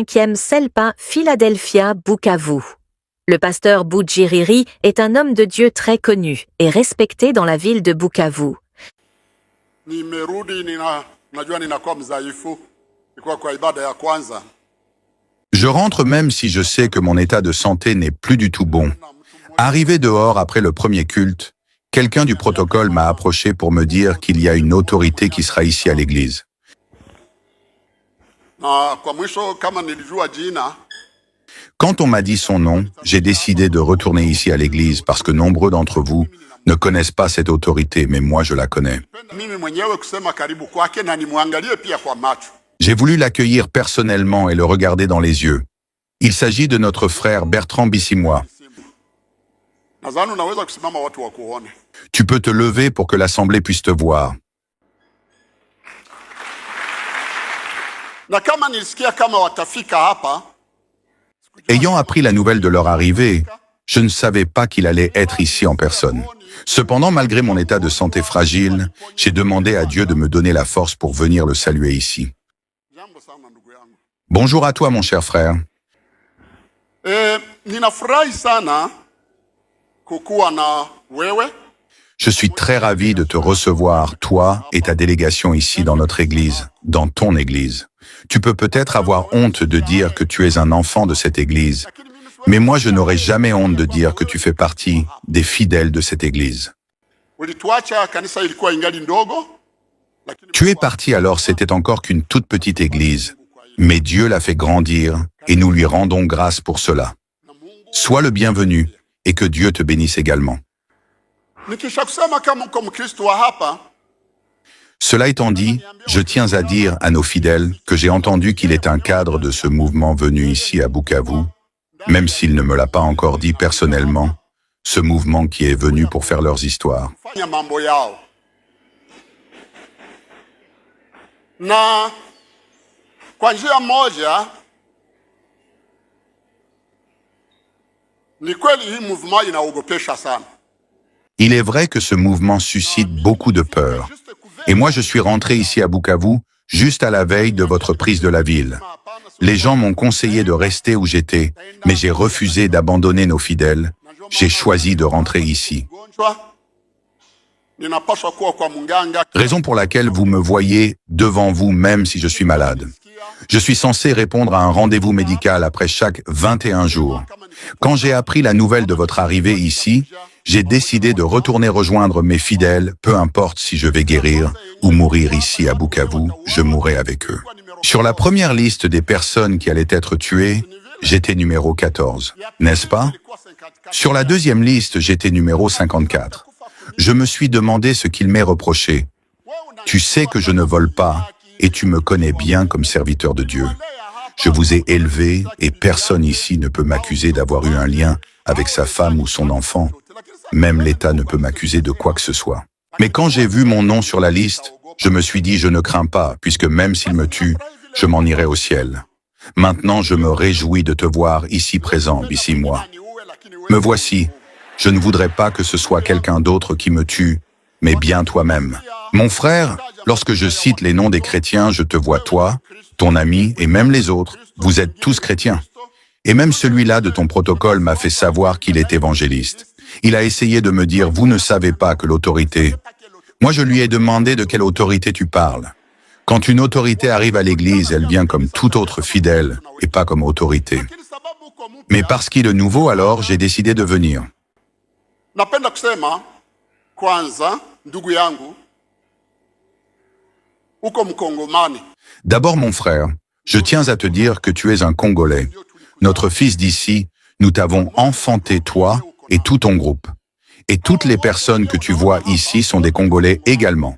5e Selpa, Philadelphia, Bukavu. Le pasteur Bujiriri est un homme de Dieu très connu et respecté dans la ville de Bukavu. Je rentre même si je sais que mon état de santé n'est plus du tout bon. Arrivé dehors après le premier culte, quelqu'un du protocole m'a approché pour me dire qu'il y a une autorité qui sera ici à l'église. Quand on m'a dit son nom, j'ai décidé de retourner ici à l'église parce que nombreux d'entre vous ne connaissent pas cette autorité, mais moi je la connais. J'ai voulu l'accueillir personnellement et le regarder dans les yeux. Il s'agit de notre frère Bertrand Bisimwa. Tu peux te lever pour que l'assemblée puisse te voir. Ayant appris la nouvelle de leur arrivée, je ne savais pas qu'il allait être ici en personne. Cependant, malgré mon état de santé fragile, j'ai demandé à Dieu de me donner la force pour venir le saluer ici. Bonjour à toi, mon cher frère. Je suis très ravi de te recevoir, toi et ta délégation ici dans notre église, dans ton église. Tu peux peut-être avoir honte de dire que tu es un enfant de cette église, mais moi je n'aurai jamais honte de dire que tu fais partie des fidèles de cette église. Tu es parti alors c'était encore qu'une toute petite église, mais Dieu l'a fait grandir et nous lui rendons grâce pour cela. Sois le bienvenu et que Dieu te bénisse également. Cela étant dit, je tiens à dire à nos fidèles que j'ai entendu qu'il est un cadre de ce mouvement venu ici à Bukavu, même s'il ne me l'a pas encore dit personnellement, ce mouvement qui est venu pour faire leurs histoires. Il est vrai que ce mouvement suscite beaucoup de peur. Et moi, je suis rentré ici à Bukavu juste à la veille de votre prise de la ville. Les gens m'ont conseillé de rester où j'étais, mais j'ai refusé d'abandonner nos fidèles. J'ai choisi de rentrer ici. Raison pour laquelle vous me voyez devant vous même si je suis malade. Je suis censé répondre à un rendez-vous médical après chaque 21 jours. Quand j'ai appris la nouvelle de votre arrivée ici, j'ai décidé de retourner rejoindre mes fidèles, peu importe si je vais guérir ou mourir ici à Bukavu, je mourrai avec eux. Sur la première liste des personnes qui allaient être tuées, j'étais numéro 14, n'est-ce pas? Sur la deuxième liste, j'étais numéro 54. Je me suis demandé ce qu'il m'est reproché. Tu sais que je ne vole pas et tu me connais bien comme serviteur de Dieu. Je vous ai élevé et personne ici ne peut m'accuser d'avoir eu un lien avec sa femme ou son enfant. Même l'État ne peut m'accuser de quoi que ce soit. Mais quand j'ai vu mon nom sur la liste, je me suis dit je ne crains pas, puisque même s'il me tue, je m'en irai au ciel. Maintenant, je me réjouis de te voir ici présent, Bisimwa. Me voici. Je ne voudrais pas que ce soit quelqu'un d'autre qui me tue, mais bien toi-même. Mon frère, lorsque je cite les noms des chrétiens, je te vois toi, ton ami et même les autres. Vous êtes tous chrétiens. Et même celui-là de ton protocole m'a fait savoir qu'il est évangéliste. Il a essayé de me dire, vous ne savez pas que l'autorité... Moi, je lui ai demandé de quelle autorité tu parles. Quand une autorité arrive à l'église, elle vient comme tout autre fidèle et pas comme autorité. Mais parce qu'il est nouveau, alors, j'ai décidé de venir. D'abord, mon frère, je tiens à te dire que tu es un Congolais. Notre fils d'ici, nous t'avons enfanté, toi et tout ton groupe. Et toutes les personnes que tu vois ici sont des Congolais également.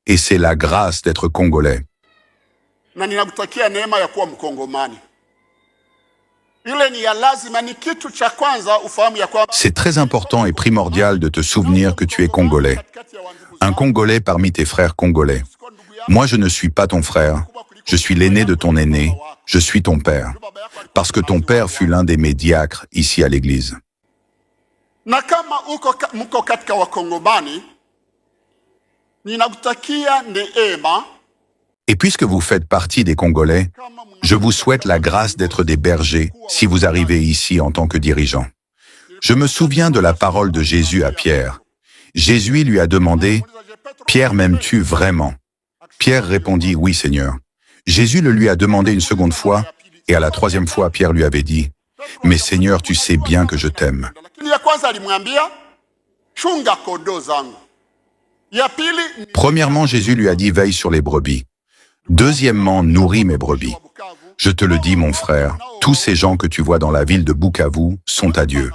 Et c'est la grâce d'être Congolais. C'est très important et primordial de te souvenir que tu es Congolais. Un Congolais parmi tes frères congolais. Moi, je ne suis pas ton frère. Je suis l'aîné de ton aîné. Je suis ton père. Parce que ton père fut l'un des mes diacres ici à l'église. Na kama mko katika Wakongomani, ninakutakia neema. Et puisque vous faites partie des Congolais, je vous souhaite la grâce d'être des bergers si vous arrivez ici en tant que dirigeant. Je me souviens de la parole de Jésus à Pierre. Jésus lui a demandé, « Pierre, m'aimes-tu vraiment ?» Pierre répondit, « Oui, Seigneur. » Jésus le lui a demandé une seconde fois, et à la troisième fois, Pierre lui avait dit, « Mais Seigneur, tu sais bien que je t'aime. » Premièrement, Jésus lui a dit, « Veille sur les brebis. » Deuxièmement, « Nourris mes brebis. » Je te le dis, mon frère, tous ces gens que tu vois dans la ville de Bukavu sont à Dieu.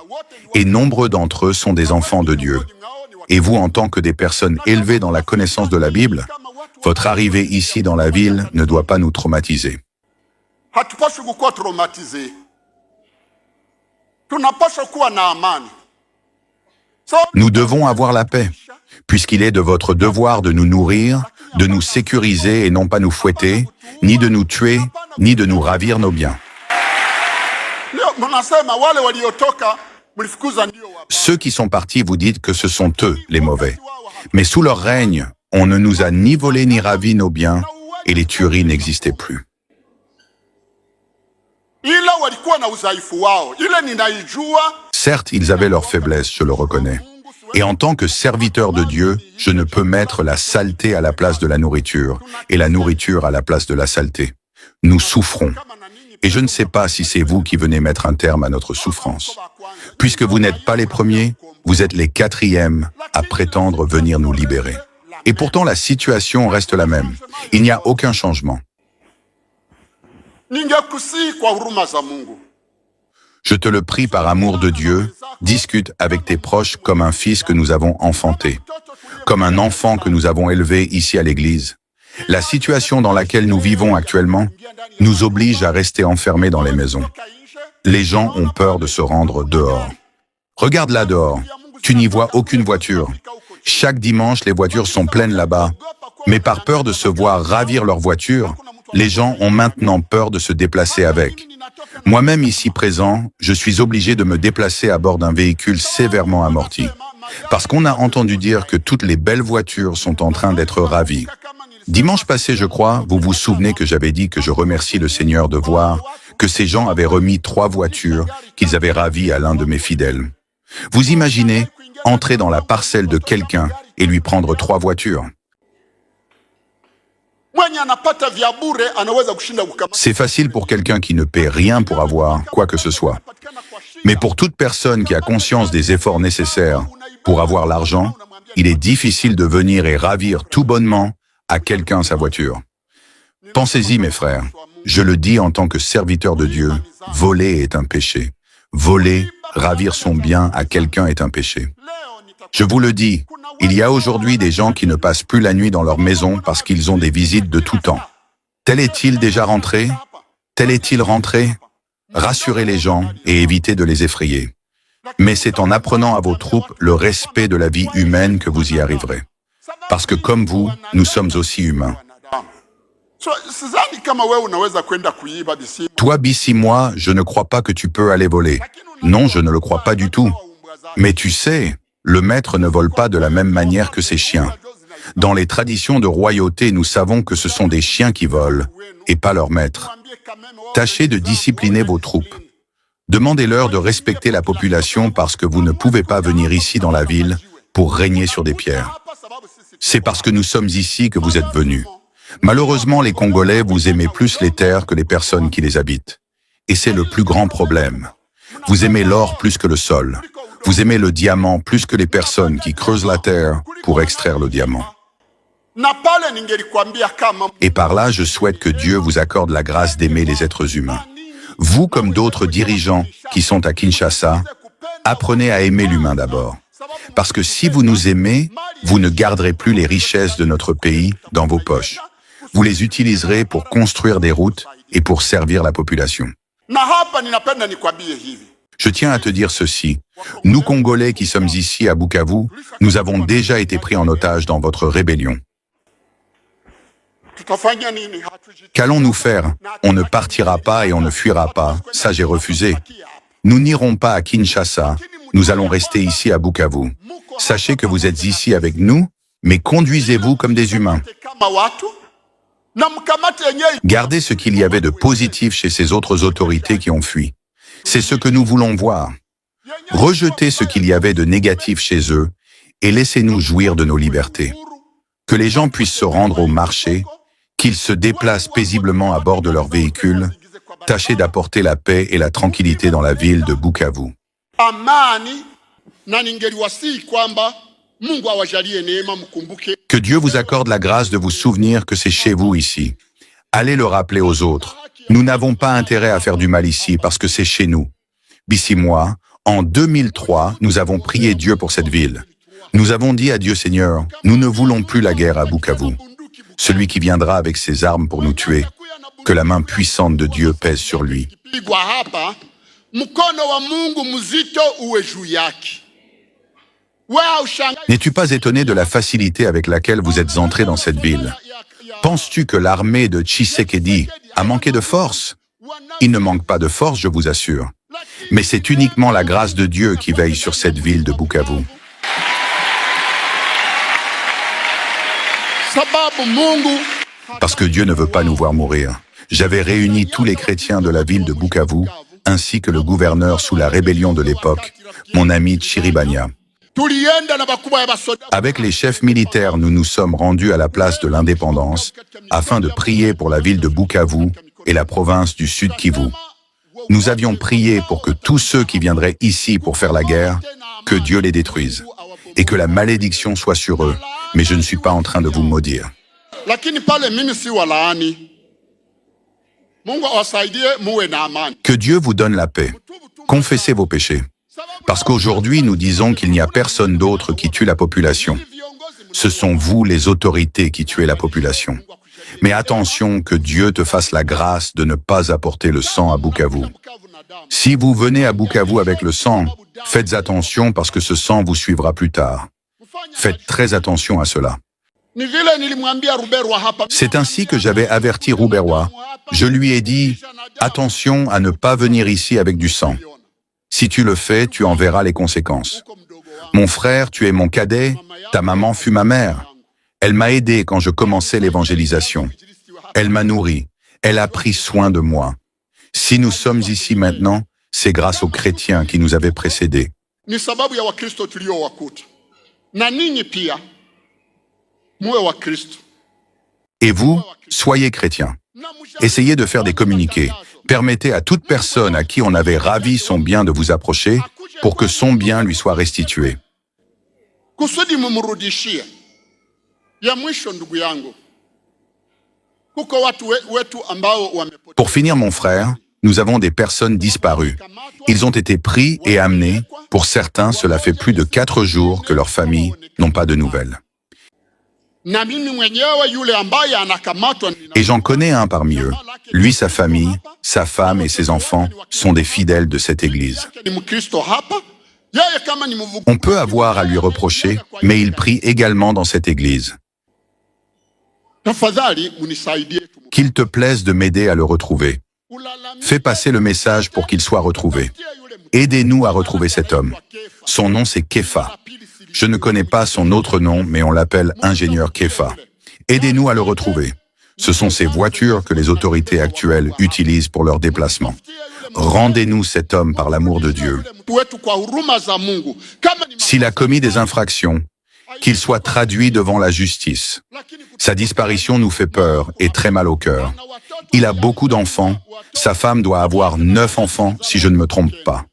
Et nombreux d'entre eux sont des enfants de Dieu. Et vous, en tant que des personnes élevées dans la connaissance de la Bible, votre arrivée ici dans la ville ne doit pas nous traumatiser. Hatupaswi kukuwa traumatize. Tunapaswa kuwa na amani. Nous devons avoir la paix, puisqu'il est de votre devoir de nous nourrir, de nous sécuriser et non pas nous fouetter, ni de nous tuer, ni de nous ravir nos biens. Ceux qui sont partis, vous dites que ce sont eux les mauvais. Mais sous leur règne, on ne nous a ni volé ni ravi nos biens, et les tueries n'existaient plus. Certes, ils avaient leurs faiblesses, je le reconnais. Et en tant que serviteur de Dieu, je ne peux mettre la saleté à la place de la nourriture, et la nourriture à la place de la saleté. Nous souffrons. Et je ne sais pas si c'est vous qui venez mettre un terme à notre souffrance. Puisque vous n'êtes pas les premiers, vous êtes les quatrièmes à prétendre venir nous libérer. Et pourtant, la situation reste la même. Il n'y a aucun changement. Je te le prie par amour de Dieu, discute avec tes proches comme un fils que nous avons enfanté, comme un enfant que nous avons élevé ici à l'église. La situation dans laquelle nous vivons actuellement nous oblige à rester enfermés dans les maisons. Les gens ont peur de se rendre dehors. Regarde là dehors, tu n'y vois aucune voiture. Chaque dimanche, les voitures sont pleines là-bas. Mais par peur de se voir ravir leur voiture, les gens ont maintenant peur de se déplacer avec. Moi-même ici présent, je suis obligé de me déplacer à bord d'un véhicule sévèrement amorti. Parce qu'on a entendu dire que toutes les belles voitures sont en train d'être ravies. Dimanche passé, je crois, vous vous souvenez que j'avais dit que je remercie le Seigneur de voir que ces gens avaient remis 3 voitures qu'ils avaient ravies à l'un de mes fidèles. Vous imaginez entrer dans la parcelle de quelqu'un et lui prendre 3 voitures? C'est facile pour quelqu'un qui ne paie rien pour avoir quoi que ce soit. Mais pour toute personne qui a conscience des efforts nécessaires pour avoir l'argent, il est difficile de venir et ravir tout bonnement à quelqu'un sa voiture. Pensez-y, mes frères. Je le dis en tant que serviteur de Dieu, voler est un péché. Voler, ravir son bien à quelqu'un est un péché. Je vous le dis, il y a aujourd'hui des gens qui ne passent plus la nuit dans leur maison parce qu'ils ont des visites de tout temps. Tel est-il déjà rentré? Tel est-il rentré? Rassurez les gens et évitez de les effrayer. Mais c'est en apprenant à vos troupes le respect de la vie humaine que vous y arriverez. Parce que comme vous, nous sommes aussi humains. Toi, Bissi, moi, je ne crois pas que tu peux aller voler. Non, je ne le crois pas du tout. Mais tu sais, le maître ne vole pas de la même manière que ses chiens. Dans les traditions de royauté, nous savons que ce sont des chiens qui volent, et pas leur maître. Tâchez de discipliner vos troupes. Demandez-leur de respecter la population parce que vous ne pouvez pas venir ici dans la ville pour régner sur des pierres. C'est parce que nous sommes ici que vous êtes venus. Malheureusement, les Congolais, vous aimez plus les terres que les personnes qui les habitent. Et c'est le plus grand problème. Vous aimez l'or plus que le sol. Vous aimez le diamant plus que les personnes qui creusent la terre pour extraire le diamant. Et par là, je souhaite que Dieu vous accorde la grâce d'aimer les êtres humains. Vous, comme d'autres dirigeants qui sont à Kinshasa, apprenez à aimer l'humain d'abord. Parce que si vous nous aimez, vous ne garderez plus les richesses de notre pays dans vos poches. Vous les utiliserez pour construire des routes et pour servir la population. Je tiens à te dire ceci. Nous, Congolais qui sommes ici à Bukavu, nous avons déjà été pris en otage dans votre rébellion. Qu'allons-nous faire? On ne partira pas et on ne fuira pas. Ça, j'ai refusé. Nous n'irons pas à Kinshasa. Nous allons rester ici à Bukavu. Sachez que vous êtes ici avec nous, mais conduisez-vous comme des humains. na mkamate yenyewe. Gardez ce qu'il y avait de positif chez ces autres autorités qui ont fui. C'est ce que nous voulons voir. Rejetez ce qu'il y avait de négatif chez eux et laissez-nous jouir de nos libertés. Que les gens puissent se rendre au marché, qu'ils se déplacent paisiblement à bord de leurs véhicules. Tâchez d'apporter la paix et la tranquillité dans la ville de Bukavu. Amani na ningeliwasihi kwamba Mungu awajalie neema mkumbuke. Que Dieu vous accorde la grâce de vous souvenir que c'est chez vous ici. Allez le rappeler aux autres. Nous n'avons pas intérêt à faire du mal ici parce que c'est chez nous. Bissi-moi, en 2003, nous avons prié Dieu pour cette ville. Nous avons dit à Dieu Seigneur, nous ne voulons plus la guerre à Bukavu. Celui qui viendra avec ses armes pour nous tuer, que la main puissante de Dieu pèse sur lui. Pigwa hapa, mkono wa Mungu mzito uwe juu yake. N'es-tu pas étonné de la facilité avec laquelle vous êtes entré dans cette ville? Penses-tu que l'armée de Tshisekedi a manqué de force? Il ne manque pas de force, je vous assure. Mais c'est uniquement la grâce de Dieu qui veille sur cette ville de Bukavu. Parce que Dieu ne veut pas nous voir mourir. J'avais réuni tous les chrétiens de la ville de Bukavu, ainsi que le gouverneur sous la rébellion de l'époque, mon ami Chiribania. Avec les chefs militaires, nous nous sommes rendus à la place de l'indépendance afin de prier pour la ville de Bukavu et la province du Sud Kivu. Nous avions prié pour que tous ceux qui viendraient ici pour faire la guerre, que Dieu les détruise et que la malédiction soit sur eux. Mais je ne suis pas en train de vous maudire. Que Dieu vous donne la paix. Confessez vos péchés. Parce qu'aujourd'hui, nous disons qu'il n'y a personne d'autre qui tue la population. Ce sont vous, les autorités, qui tuez la population. Mais attention que Dieu te fasse la grâce de ne pas apporter le sang à Bukavu. Si vous venez à Bukavu avec le sang, faites attention parce que ce sang vous suivra plus tard. Faites très attention à cela. C'est ainsi que j'avais averti Ruberwa. Je lui ai dit, attention à ne pas venir ici avec du sang. Si tu le fais, tu en verras les conséquences. Mon frère, tu es mon cadet, ta maman fut ma mère. Elle m'a aidé quand je commençais l'évangélisation. Elle m'a nourri, elle a pris soin de moi. Si nous sommes ici maintenant, c'est grâce aux chrétiens qui nous avaient précédés. Et vous, soyez chrétiens. Essayez de faire des communiqués. Permettez à toute personne à qui on avait ravi son bien de vous approcher pour que son bien lui soit restitué. Pour finir, mon frère, nous avons des personnes disparues. Ils ont été pris et amenés. Pour certains, cela fait plus de 4 jours que leurs familles n'ont pas de nouvelles. Et j'en connais un parmi eux. Lui, sa famille, sa femme et ses enfants sont des fidèles de cette église. On peut avoir à lui reprocher, mais il prie également dans cette église. Qu'il te plaise de m'aider à le retrouver. Fais passer le message pour qu'il soit retrouvé. Aidez-nous à retrouver cet homme. Son nom, c'est Kefa. Je ne connais pas son autre nom, mais on l'appelle ingénieur Kefa. Aidez-nous à le retrouver. Ce sont ces voitures que les autorités actuelles utilisent pour leur déplacement. Rendez-nous cet homme par l'amour de Dieu. S'il a commis des infractions, qu'il soit traduit devant la justice. Sa disparition nous fait peur et très mal au cœur. Il a beaucoup d'enfants. Sa femme doit avoir 9 enfants, si je ne me trompe pas.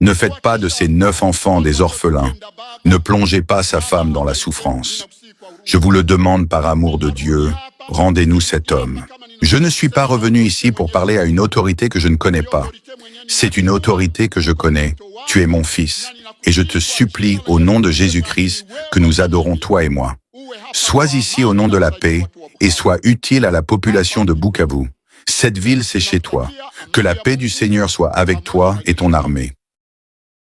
Ne faites pas de ces 9 enfants des orphelins. Ne plongez pas sa femme dans la souffrance. Je vous le demande par amour de Dieu, rendez-nous cet homme. Je ne suis pas revenu ici pour parler à une autorité que je ne connais pas. C'est une autorité que je connais. Tu es mon fils. Et je te supplie au nom de Jésus-Christ que nous adorons toi et moi. Sois ici au nom de la paix et sois utile à la population de Bukavu. Cette ville, c'est chez toi. Que la paix du Seigneur soit avec toi et ton armée.